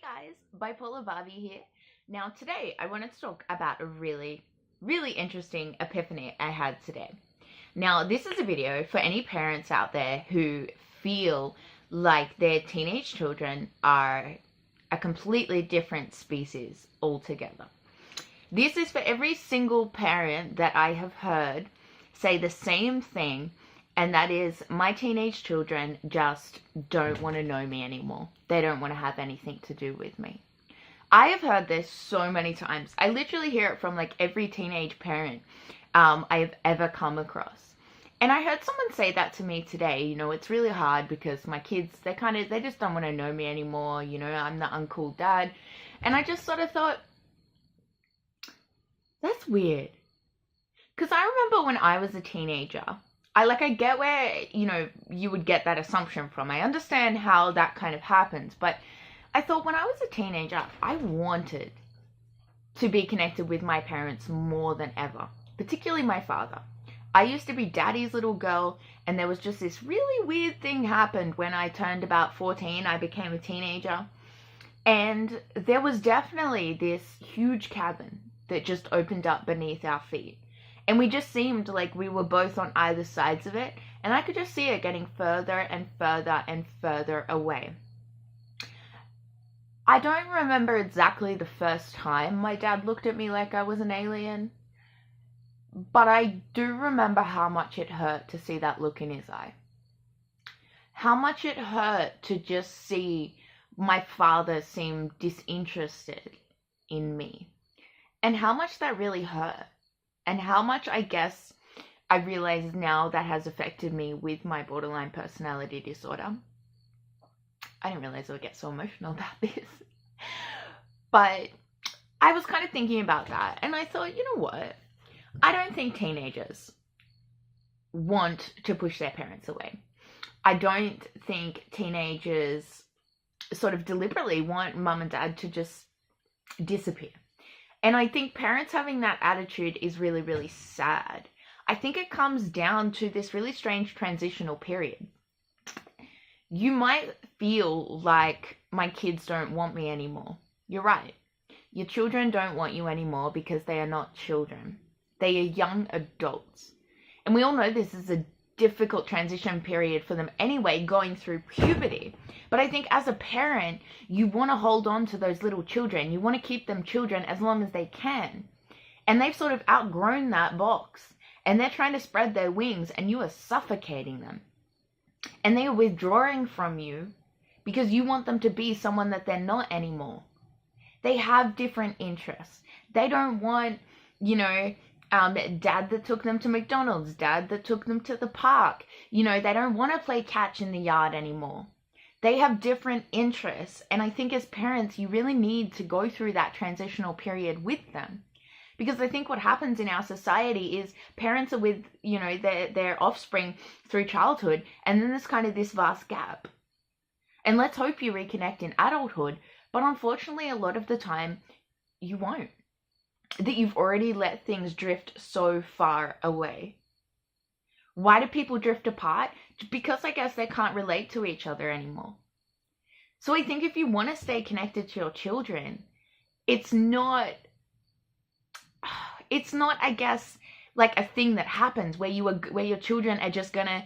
Hey guys, Bipolar Barbie here. Now today I wanted to talk about a really interesting epiphany I had today. Now this is a video for any parents out there who feel like their teenage children are a completely different species altogether. This is for every single parent that I have heard say the same thing, and that is, my teenage children just don't want to know me anymore. They don't want to have anything to do with me. I have heard this so many times. I literally hear it from like every teenage parent I have ever come across. And I heard someone say that to me today. It's really hard because my kids, they just don't want to know me anymore. I'm the uncool dad. And I just sort of thought, that's weird. Because I remember when I was a teenager, I get where, you would get that assumption from. I understand how that kind of happens, but I thought when I was a teenager, I wanted to be connected with my parents more than ever, particularly my father. I used to be daddy's little girl, and there was just this really weird thing happened when I turned about 14. I became a teenager, and there was definitely this huge chasm that just opened up beneath our feet. And we just seemed like we were both on either sides of it. And I could just see it getting further and further and further away. I don't remember exactly the first time my dad looked at me like I was an alien. But I do remember how much it hurt to see that look in his eye. How much it hurt to just see my father seem disinterested in me. And how much that really hurt. And how much, I guess, I realize now that has affected me with my borderline personality disorder. I didn't realize I would get so emotional about this. But I was kind of thinking about that. And I thought, you know what? I don't think teenagers want to push their parents away. I don't think teenagers sort of deliberately want mum and dad to just disappear. And I think parents having that attitude is really, really sad. I think it comes down to this really strange transitional period. You might feel like my kids don't want me anymore. You're right. Your children don't want you anymore because they are not children. They are young adults. And we all know this is a difficult transition period for them anyway, going through puberty. But I think as a parent, you want to hold on to those little children. You want to keep them children as long as they can. And they've sort of outgrown that box. And they're trying to spread their wings, and you are suffocating them. And they are withdrawing from you because you want them to be someone that they're not anymore. They have different interests. They don't want, dad that took them to McDonald's, dad that took them to the park. They don't want to play catch in the yard anymore. They have different interests. And I think as parents, you really need to go through that transitional period with them. Because I think what happens in our society is parents are with, their offspring through childhood. And then there's kind of this vast gap. And let's hope you reconnect in adulthood. But unfortunately, a lot of the time, you won't. That you've already let things drift so far away. Why do people drift apart? Because I guess they can't relate to each other anymore. So I think if you want to stay connected to your children, it's not, I guess, like a thing that happens where your children are just gonna,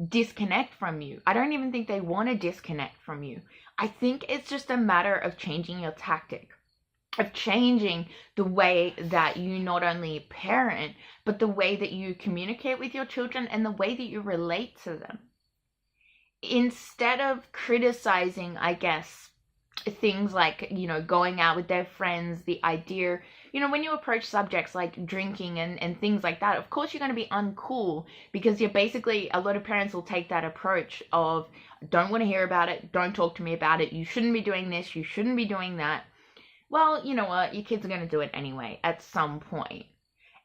disconnect from you. I don't even think they want to disconnect from you. I think it's just a matter of changing your tactic. Of changing the way that you not only parent, but the way that you communicate with your children and the way that you relate to them. Instead of criticizing, I guess, things like, going out with their friends, the idea, when you approach subjects like drinking and things like that, of course you're going to be uncool because you're basically, a lot of parents will take that approach of, don't want to hear about it, don't talk to me about it, you shouldn't be doing this, you shouldn't be doing that. Well, you know what? Your kids are going to do it anyway at some point.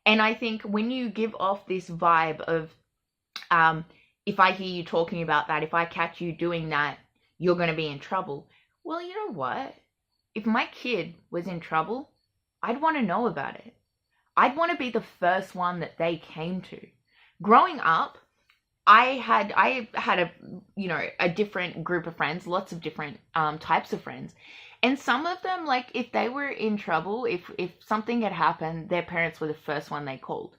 And I think when you give off this vibe of, if I hear you talking about that, if I catch you doing that, you're going to be in trouble. Well, you know what? If my kid was in trouble, I'd want to know about it. I'd want to be the first one that they came to. Growing up, I had a, you know, a different group of friends, lots of different types of friends. And some of them, like, if they were in trouble, if something had happened, their parents were the first one they called.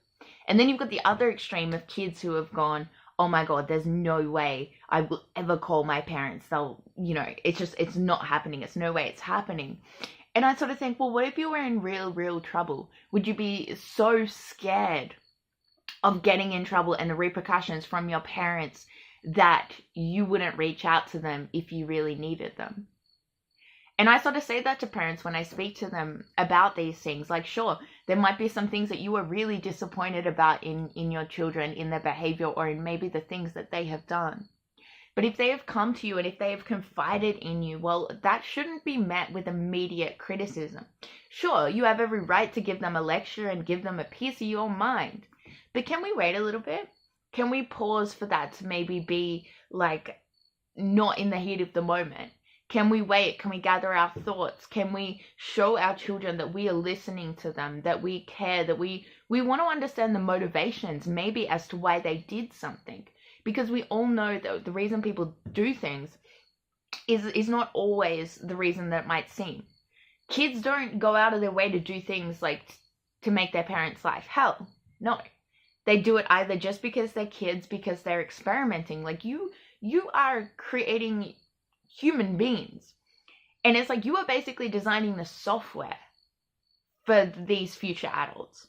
And then you've got the other extreme of kids who have gone, oh my God, there's no way I will ever call my parents. They'll, you know, it's not happening. It's no way it's happening. And I sort of think, well, what if you were in real trouble? Would you be so scared of getting in trouble and the repercussions from your parents that you wouldn't reach out to them if you really needed them? And I sort of say that to parents when I speak to them about these things. Like, sure, there might be some things that you are really disappointed about in your children, in their behavior, or in maybe the things that they have done. But if they have come to you and if they have confided in you, well, that shouldn't be met with immediate criticism. Sure, you have every right to give them a lecture and give them a piece of your mind. But can we wait a little bit? Can we pause for that to maybe be, like, not in the heat of the moment? Can we wait? Can we gather our thoughts? Can we show our children that we are listening to them, that we care, that we want to understand the motivations maybe as to why they did something? Because we all know that the reason people do things is not always the reason that it might seem. Kids don't go out of their way to do things like to make their parents' life hell. No. They do it either just because they're kids, because they're experimenting. Like, you are creating human beings. And it's like you are basically designing the software for these future adults.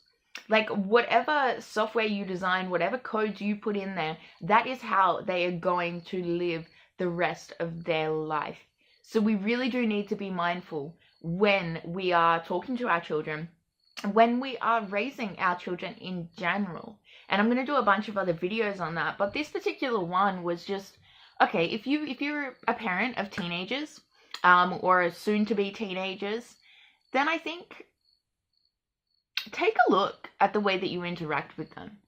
Like, whatever software you design, whatever codes you put in there, that is how they are going to live the rest of their life. So we really do need to be mindful when we are talking to our children, when we are raising our children in general. And I'm going to do a bunch of other videos on that, but this particular one was just, okay, if you're a parent of teenagers, or soon to be teenagers, then I think take a look at the way that you interact with them.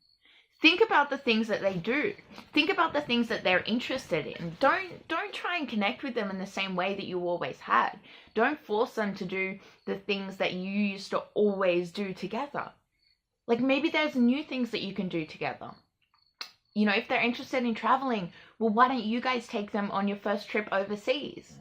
Think about the things that they do. Think about the things that they're interested in. Don't try and connect with them in the same way that you always had. Don't force them to do the things that you used to always do together. Like, maybe there's new things that you can do together. You know, if they're interested in traveling, well, why don't you guys take them on your first trip overseas?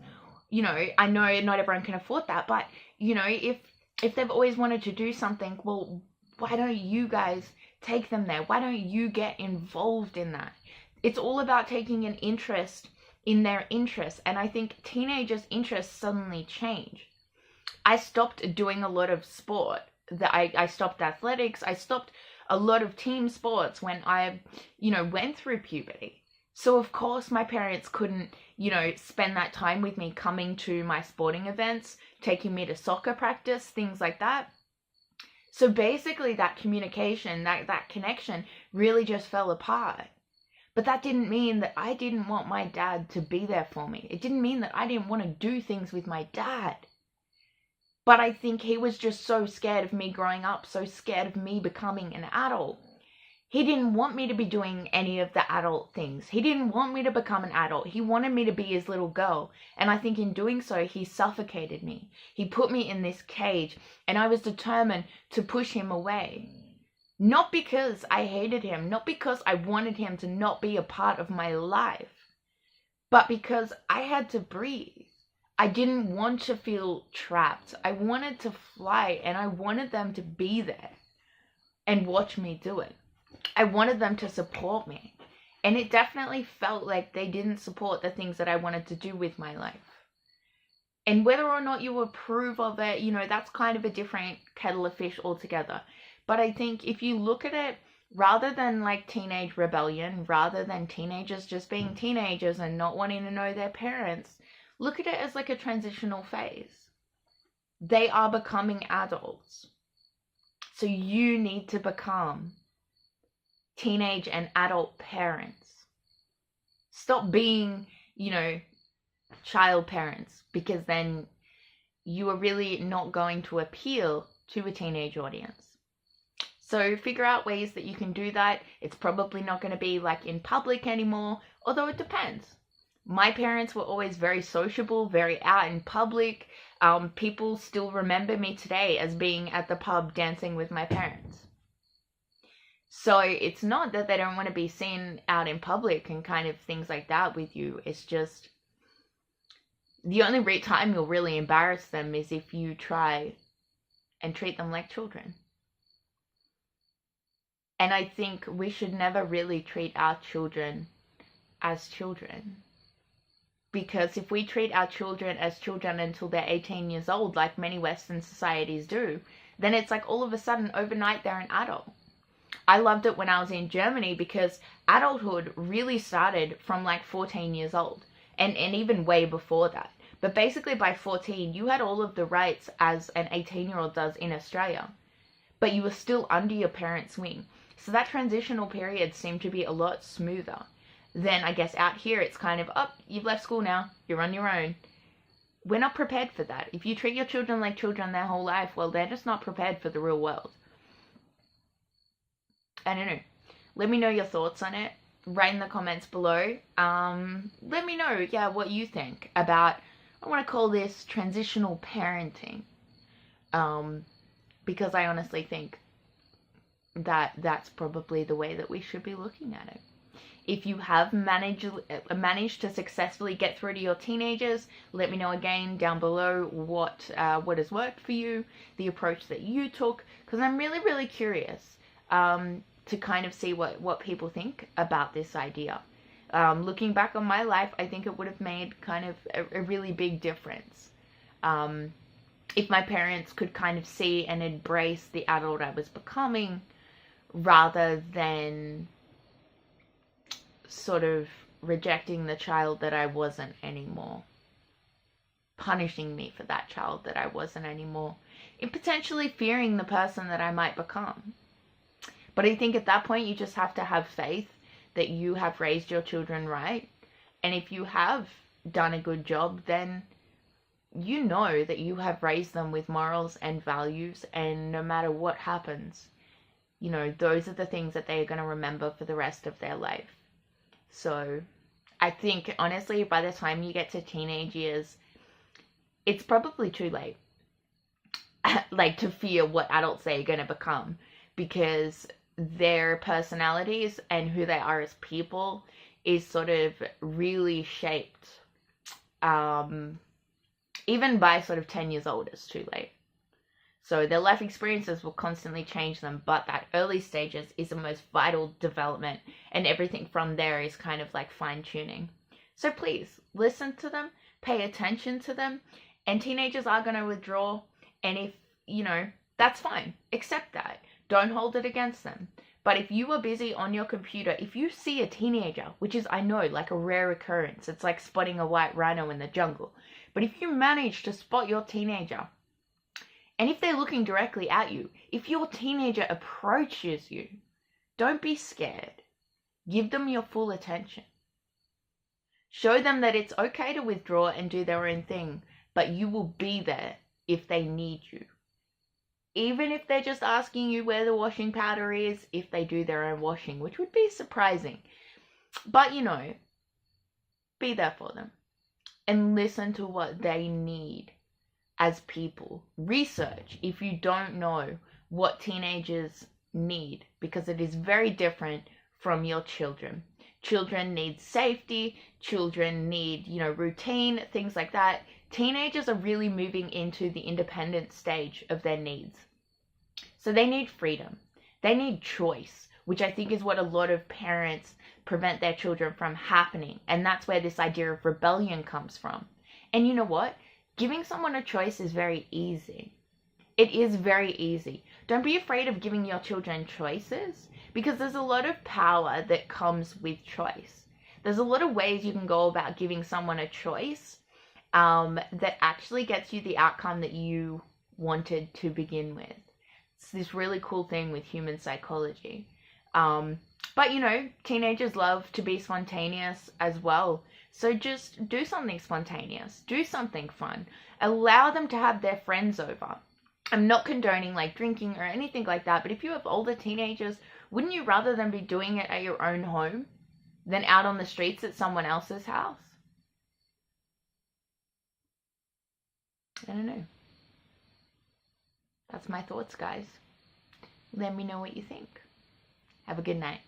You know, I know not everyone can afford that, but, you know, if they've always wanted to do something, well, why don't you guys take them there? Why don't you get involved in that? It's all about taking an interest in their interests. And I think teenagers' interests suddenly change. I stopped doing a lot of sport. I stopped athletics. I stopped a lot of team sports when I, you know, went through puberty. So of course my parents couldn't, you know, spend that time with me coming to my sporting events, taking me to soccer practice, things like that. So basically that communication, that connection really just fell apart. But that didn't mean that I didn't want my dad to be there for me. It didn't mean that I didn't want to do things with my dad. But I think he was just so scared of me growing up, so scared of me becoming an adult. He didn't want me to be doing any of the adult things. He didn't want me to become an adult. He wanted me to be his little girl. And I think in doing so, he suffocated me. He put me in this cage, and I was determined to push him away. Not because I hated him, not because I wanted him to not be a part of my life, but because I had to breathe. I didn't want to feel trapped. I wanted to fly, and I wanted them to be there and watch me do it. I wanted them to support me. And it definitely felt like they didn't support the things that I wanted to do with my life. And whether or not you approve of it, you know, that's kind of a different kettle of fish altogether. But I think if you look at it, rather than like teenage rebellion, rather than teenagers just being teenagers and not wanting to know their parents, look at it as like a transitional phase. They are becoming adults. So you need to become teenage and adult parents. Stop being, you know, child parents, because then you are really not going to appeal to a teenage audience. So figure out ways that you can do that. It's probably not going to be like in public anymore, although it depends. My parents were always very sociable, very out in public. People still remember me today as being at the pub dancing with my parents. So it's not that they don't want to be seen out in public and kind of things like that with you. It's just the only time you'll really embarrass them is if you try and treat them like children. And I think we should never really treat our children as children. Because if we treat our children as children until they're 18 years old, like many Western societies do, then it's like all of a sudden overnight they're an adult. I loved it when I was in Germany because adulthood really started from like 14 years old and even way before that. But basically by 14, you had all of the rights as an 18-year-old does in Australia, but you were still under your parents' wing. So that transitional period seemed to be a lot smoother. Then I guess out here it's kind of, oh, you've left school now, you're on your own. We're not prepared for that. If you treat your children like children their whole life, well, they're just not prepared for the real world. I don't know. Let me know your thoughts on it. Write in the comments below. Let me know, what you think about, I want to call this transitional parenting. Because I honestly think that that's probably the way that we should be looking at it. If you have managed to successfully get through to your teenagers, let me know again down below what has worked for you, the approach that you took, because I'm really, really curious to kind of see what people think about this idea. Looking back on my life, I think it would have made kind of a really big difference. If my parents could kind of see and embrace the adult I was becoming, rather than sort of rejecting the child that I wasn't anymore, punishing me for that child that I wasn't anymore, and potentially fearing the person that I might become. But I think at that point you just have to have faith that you have raised your children right, and if you have done a good job, then you know that you have raised them with morals and values, and no matter what happens, you know, those are the things that they are going to remember for the rest of their life. So I think, honestly, by the time you get to teenage years, it's probably too late, like, to fear what adults they're going to become, because their personalities and who they are as people is sort of really shaped, even by sort of 10 years old, it's too late. So their life experiences will constantly change them, but that early stages is the most vital development, and everything from there is kind of like fine-tuning. So please, listen to them, pay attention to them, and teenagers are going to withdraw, and if, you know, that's fine. Accept that. Don't hold it against them. But if you are busy on your computer, if you see a teenager, which is, I know, like a rare occurrence, it's like spotting a white rhino in the jungle, but if you manage to spot your teenager, and if they're looking directly at you, if your teenager approaches you, don't be scared. Give them your full attention. Show them that it's okay to withdraw and do their own thing, but you will be there if they need you. Even if they're just asking you where the washing powder is, if they do their own washing, which would be surprising. But, you know, be there for them and listen to what they need. As people, research if you don't know what teenagers need, because it is very different from your children. Children need safety, children need, you know, routine, things like that. Teenagers are really moving into the independent stage of their needs. So they need freedom. They need choice, which I think is what a lot of parents prevent their children from happening. And that's where this idea of rebellion comes from. And you know what? Giving someone a choice is very easy. It is very easy. Don't be afraid of giving your children choices, because there's a lot of power that comes with choice. There's a lot of ways you can go about giving someone a choice that actually gets you the outcome that you wanted to begin with. It's this really cool thing with human psychology. But, you know, teenagers love to be spontaneous as well. So just do something spontaneous. Do something fun. Allow them to have their friends over. I'm not condoning like drinking or anything like that, but if you have older teenagers, wouldn't you rather them be doing it at your own home than out on the streets at someone else's house? I don't know. That's my thoughts, guys. Let me know what you think. Have a good night.